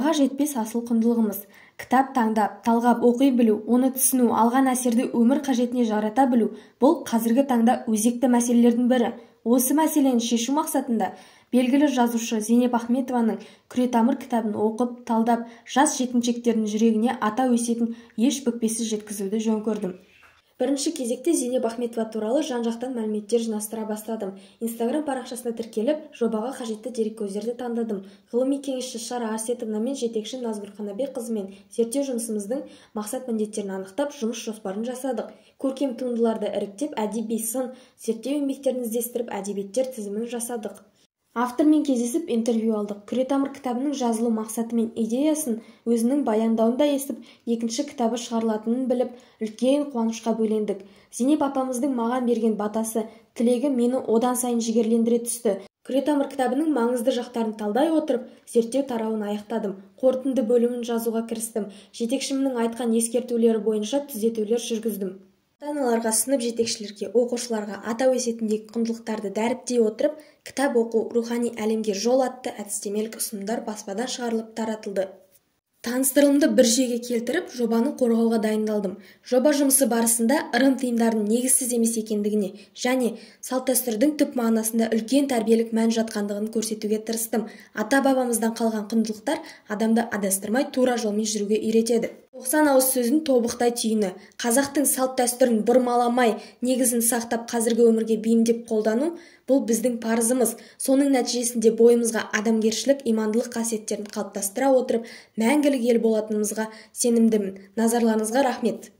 баға жетпес асыл құндылығымыз. Кітап таңдап, талғап оқи білу, оны түсіну, алған әсерді өмір қажетіне жарата білу – бұл қазіргі таңда өзекті мәселелердің бірі. Осы мәселені шешу мақсатында белгілі жазушы Зейнеп Ахметованың «Күретамыр» кітабын оқып, талдап, жас жеткіншектердің жүрегіне ата өсиетін еш бүкпесіз жеткізуді жөн көрдім. Бірінші кезекте Зейнеп Ахметова туралы жан-жақтан мәліметтер жинастыра бастадым. Инстаграм парақшасына тіркеліп, жобаға қажетті дереккөздерді таңдадым. Ғылыми кеңесші Шара Арсетовна мен жетекші Назгүл Қанабекқызымен зерттеу жұмысымыздың мақсат-міндеттерін анықтап, жұмыс жоспарын жасадық. Көркем туындыларды іріктеп, әдеби сын, зерттеу еңбектерін іздестіріп, әдебиеттер тізімін жасадық. Автормен кездесіп интервью алдық. «Күретамыр» кітабының жазылу мақсаты мен идеясын өзінің баяндауында естіп, екінші кітабы шығарылатынын біліп, үлкен қуанышқа бөлендік. Зейнеп апамыздың маған берген батасы, тілегі мені одан сайын жігерлендіре түсті. «Күретамыр» кітабының маңызды жақтарын талдай отырып, зерттеу тарауын аяқтадым. Қорытынды бөлімін жазуға кірістім. Жетекшімнің айтқан ескертулері бойынша түзетулер жүргіздім. Ата-аналарға, сынып жетекшілерге, оқушыларға ата өсиетіндегі құндылықтарды дәріптей отырып, кітап оқу, рухани әлемге жол атты әдістемелік ұсынымдар баспадан шығарылып таратылды. Таныстырылымды бір жүйеге келтіріп, жобаны қорғауға дайындалдым. Жоба жұмысы барысында ырым-тыйымдардың негізсіз емес екендігіне және салт-дәстүрдің түп мағынасында үлкен тәрбиелік мән жатқандығын көрсетуге тырыстым. Ата-бабамыздан қалған құндылықтар адамды адастырмай тура жолмен жүруге үйретеді. 90 ауыз сөздің тобықтай түйіні, қазақтың салт-дәстүрін бұрмаламай, негізін сақтап қазіргі өмірге бейімдеп қолдану – бұл біздің парызымыз. Соның нәтижесінде бойымызға адамгершілік, имандылық қасиеттерін қалыптастыра отырып, мәңгілік ел болатынымызға сенімдімін. Назарларыңызға рахмет.